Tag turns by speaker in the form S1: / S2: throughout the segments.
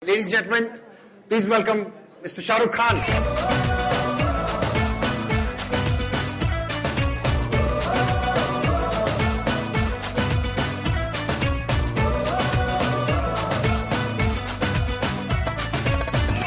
S1: Ladies and gentlemen, please welcome Mr. Shah Rukh Khan.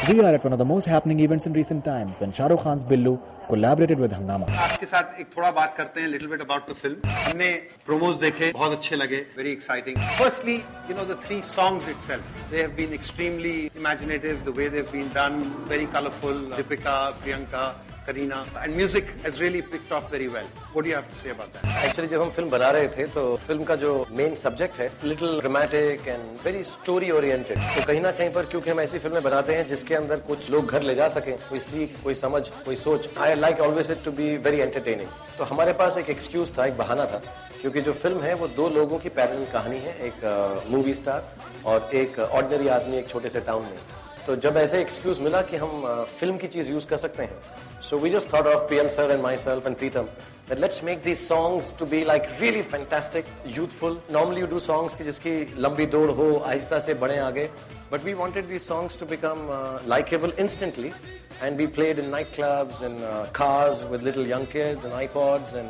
S2: We are at one of the most happening events in recent times when Shah Rukh Khan's Billu collaborated with Hungama.
S1: आपके साथ एक थोड़ा बात करते हैं little bit about the film. हमने promos देखे, बहुत अच्छे लगे, very exciting. Firstly, you know the three songs itself, they have been extremely imaginative. The way they've been done, very colorful. Deepika, Priyanka, Kareena, and music has really picked off very well. What do you have to say about that?
S3: Actually, जब हम film बना रहे थे तो film का जो main subject है little dramatic and very story oriented, तो कहीं ना कहीं पर क्योंकि हम ऐसी फिल्में बनाते हैं जिसके अंदर कुछ लोग घर ले जा सकें, कोई सीख, कोई समझ, कोई सोच. I like always it to be very entertaining. तो हमारे पास एक एक्सक्यूज था, एक बहाना था, क्योंकि जो फिल्म है वो दो लोगों की पैरेलल कहानी है, एक मूवी स्टार और एक ऑर्डिनरी आदमी एक छोटे से टाउन में. तो जब ऐसे एक्सक्यूज मिला कि हम फिल्म की चीज यूज कर सकते हैं, so we just thought of Priyan sir and myself and Preetham that let's make these songs to be like really fantastic, youthful. Normally you do songs की जिसकी लंबी दौड़ हो, आहिस्ता से बढ़े आगे, but we wanted these songs to become likable instantly, and we played in nightclubs and cars with little young kids and iPods and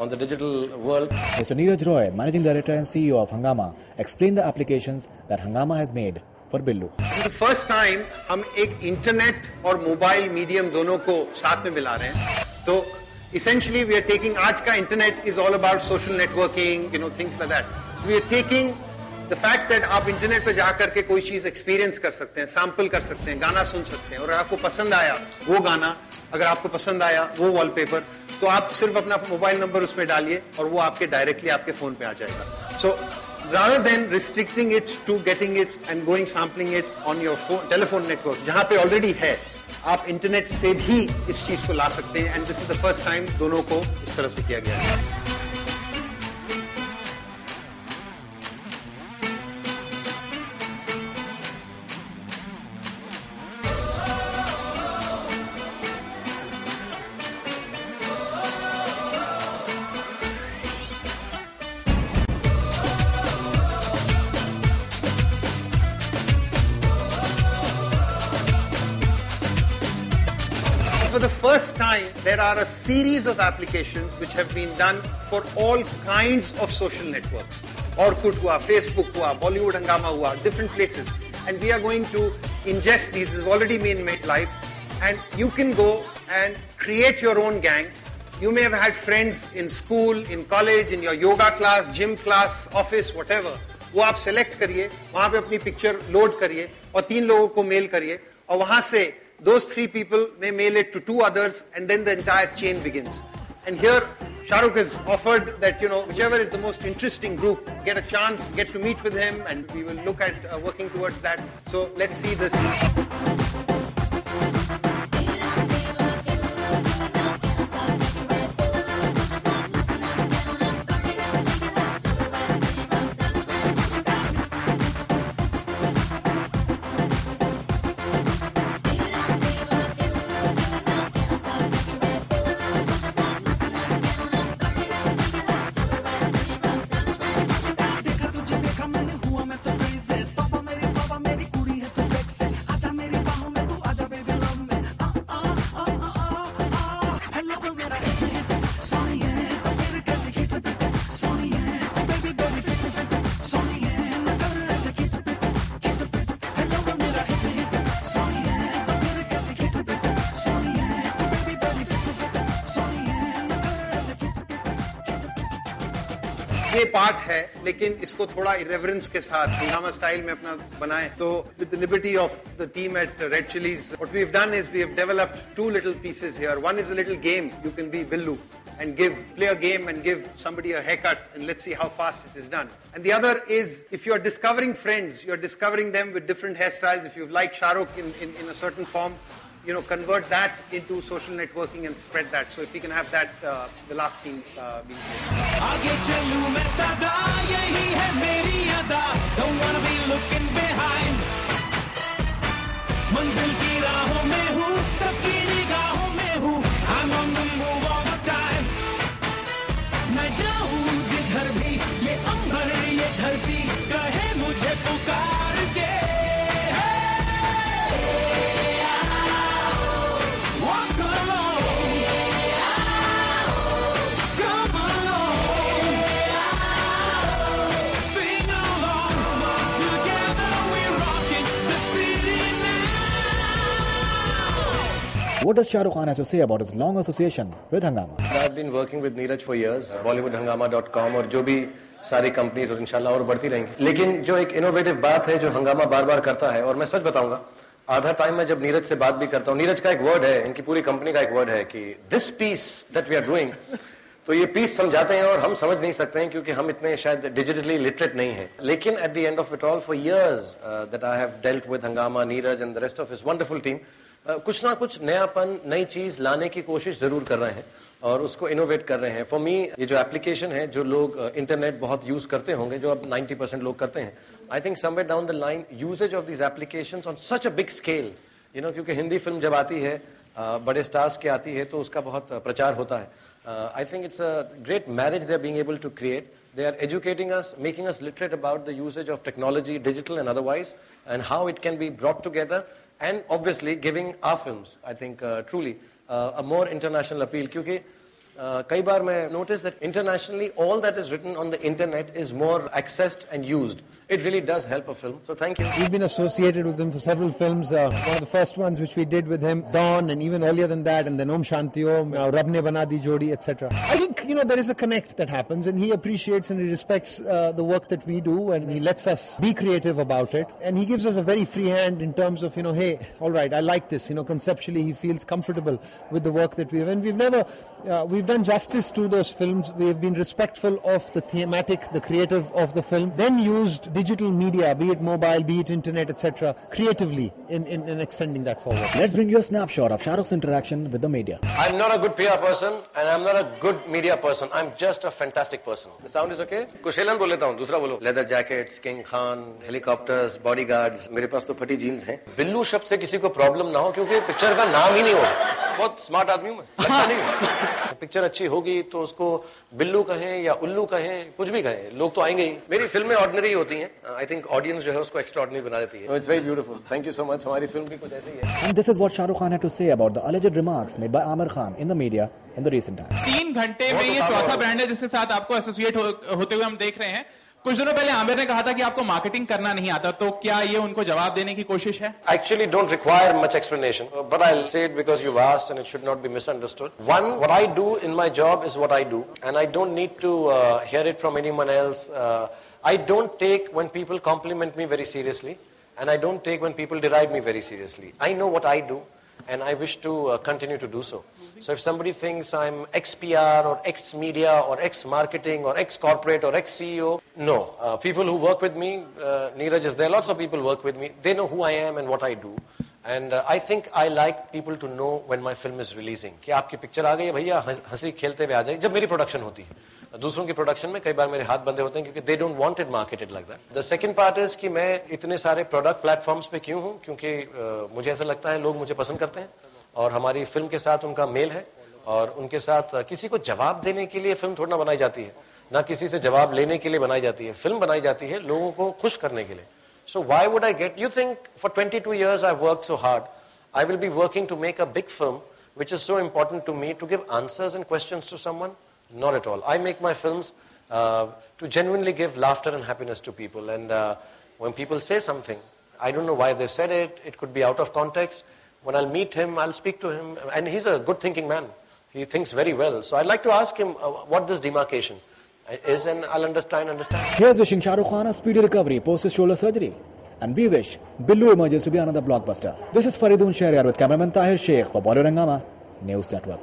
S3: on the digital world.
S2: Mr. Neeraj Roy, Managing Director and CEO of Hungama, explained the applications that Hungama has made for Billu.
S1: This is the first time हम एक internet और mobile medium दोनों को साथ में मिला रहे हैं. तो essentially we are taking, आज का internet is all about social networking, you know, things like that. We are taking the fact that आप इंटरनेट पे जा करके कोई चीज एक्सपीरियंस कर सकते हैं, सैंपल कर सकते हैं, गाना सुन सकते हैं, और अगर आपको पसंद आया वो गाना, अगर आपको पसंद आया वो वॉलपेपर, तो आप सिर्फ अपना मोबाइल नंबर उसमें डालिए और वो आपके डायरेक्टली आपके फोन पे आ जाएगा. So rather than restricting it to getting it and going sampling it on your phone, telephone network, जहाँ पे already है, आप इंटरनेट से भी इस चीज को ला सकते हैं. and this is the first time दोनों को इस तरह से किया गया है. For the first time, there are a series of applications which have been done for all kinds of social networks. Orkut hua, Facebook hua, Bollywood Hungama hua, different places. And we are going to ingest these. This has already been made live. And you can go and create your own gang. You may have had friends in school, in college, in your yoga class, gym class, office, whatever. वो आप select करिए, वहाँ पे अपनी picture load करिए और 3 लोगों को mail करिए, और वहाँ से those 3 people may mail it to 2 others, and then the entire chain begins. And here Shah Rukh has offered that, you know, whichever is the most interesting group, get a chance, get to meet with him, and we will look at working towards that. So let's see this. ये part है, लेकिन इसको थोड़ा irreverence के साथ हंगामा style में अपना बनाएं. तो with the liberty of the team at Red Chillies, what we've done is we have developed 2 little pieces here. One is a little game. You can be Billu and play a game and give somebody a haircut, and let's see how fast it is done. And the other is, if you're discovering friends, you're discovering them with different hairstyles. If you've liked Shah Rukh in a certain form, you know, convert that into social networking and spread that. So if we can have that, the last theme being played. आगे चलूं मैं सदा, यही है मेरी अदा. Don't wanna be looking behind. मंजिल की राहों में हूँ, सबकी निगाहों में हूँ. I'm on the move all the time. मैं जाऊँ जिधर भी, ये अंबर ये धरती कहे मुझे पुकार के.
S2: What does Shah Rukh Khan have to say about his long association with Hungama?
S3: I've been working with Neeraj for years, BollywoodHungama.com और जो भी सारी कंपनीज और इंशाल्लाह और बढ़ती रहेंगी. लेकिन जो एक इनोवेटिव बात है जो हंगामा बार बार करता है, और मैं सच बताऊंगा, आधा टाइम मैं जब नीरज से बात भी करता हूँ, नीरज का एक वर्ड है, इनकी पूरी कंपनी का एक वर्ड है कि this piece that we are doing, तो ये पीस समझाते हैं और हम समझ नहीं सकते हैं क्योंकि हम इतने शायद डिजिटली लिटरेट नहीं हैं. लेकिन at the end of it all, for years that I have dealt with Hungama, Neeraj and the rest of his wonderful team, कुछ ना कुछ नयापन, नई चीज लाने की कोशिश जरूर कर रहे हैं और उसको इनोवेट कर रहे हैं. फॉर मी ये जो एप्लीकेशन है, जो लोग इंटरनेट बहुत यूज करते होंगे, जो अब 90% लोग करते हैं, I think somewhere down the line usages of these applications on such a big scale, you know, क्योंकि हिंदी फिल्म जब आती है, बड़े स्टार्स की आती है, तो उसका बहुत प्रचार होता है. I think it's a great marriage they're being able to create. They are educating us, making us literate about the usage of technology, digital and otherwise, and how it can be brought together, and obviously giving our films, I think, truly a more international appeal. Kyunki kai baar main notice that internationally all that is written on the internet is more accessed and used. It really does help a film. So thank you.
S4: We've been associated with him for several films. One of the first ones which we did with him, Dawn, and even earlier than that, and then Om Shanti Om, Rab Ne Bana Di Jodi, etc. I think, you know, there is a connect that happens, and he appreciates and he respects the work that we do, and he lets us be creative about it. And he gives us a very free hand in terms of, you know, hey, all right, I like this. You know, conceptually he feels comfortable with the work that we've, and we've never, we've done justice to those films. We've been respectful of the thematic, the creative of the film, then used digital media, be it mobile, be it internet, etc., creatively in extending that forward.
S2: Let's bring you a snapshot of Shah Rukh's interaction with the media.
S3: I'm not a good PR person and I'm not a good media person. I'm just a fantastic person. The sound is okay? कुशेलन बोल लेता हूँ, दूसरा बोलो. Leather jackets, King Khan, helicopters, bodyguards. मेरे पास तो फटी jeans हैं. बिल्लू शब्द से किसी को प्रॉब्लम ना हो क्योंकि पिक्चर का नाम ही नहीं हो. बहुत स्मार्ट आदमी हूँ मैं. लगता नहीं. पिक्चर अच्छी होगी तो उसको बिल्लू कहें या उल्लू कहें, कुछ भी कहें, लोग तो आएंगे ही. मेरी फिल्में ऑर्डिनरी होती हैं. I think audience जो है उसको extraordinary बना देती है. It's very beautiful. Thank you so much. हमारी फिल्म भी कुछ ऐसे ही है.
S2: And this is what Shah Rukh Khan had to say about the alleged remarks made by Aamir Khan in the media in the recent times.
S5: 3 घंटे में ये चौथा brand है जिसके साथ आपको एसोसिएट होते हुए हम देख रहे हैं. कुछ दिनों पहले आमिर ने कहा था कि आपको मार्केटिंग करना नहीं आता, तो क्या ये उनको जवाब देने की कोशिश है?
S3: Actually don't require much explanation, but I'll say it because you've asked and it should not be misunderstood. One, what I do in my job is what I do, and I don't need to hear it from anyone else. I don't take when people compliment me very seriously, and I don't take when people deride me very seriously. I know what I do, and I wish to continue to do so. So if somebody thinks I'm ex-PR or ex-media or ex-marketing or ex-corporate or ex-CEO, no. People who work with me, Neeraj is there, lots of people work with me. They know who I am and what I do. And I think I like people to know when my film is releasing. कि आपकी picture आ गई है भैया, हंसी खेलते हुए आ जाए. जब मेरी प्रोडक्शन होती है, दूसरों की प्रोडक्शन में कई बार मेरे हाथ बंधे होते हैं क्योंकि they don't want it marketed like that. The second part is कि मैं इतने सारे प्रोडक्ट प्लेटफॉर्म्स पे क्यों हूँ, क्योंकि मुझे ऐसा लगता है लोग मुझे पसंद करते हैं और हमारी फिल्म के साथ उनका मेल है, और उनके साथ किसी को जवाब देने के लिए फिल्म थोड़ा ना बनाई जाती है, ना किसी से जवाब लेने के लिए बनाई जाती है. फिल्म बनाई जाती है लोगों को खुश करने के लिए. So why would I get, you think for 22 years I've worked so hard, I will be working to make a big film which is so important to me to give answers and questions to someone? Not at all. I make my films to genuinely give laughter and happiness to people, and when people say something, I don't know why they've said it, it could be out of context. When I'll meet him, I'll speak to him, and he's a good thinking man. He thinks very well. So I'd like to ask him what this demarcation is, and I'll understand.
S2: Here's wishing Shah Rukh Khan a speedy recovery post his shoulder surgery. And we wish Billu emerges to be another blockbuster. This is Faridoon Shahryar with cameraman Tahir Sheikh for Bollywood Hungama News Network.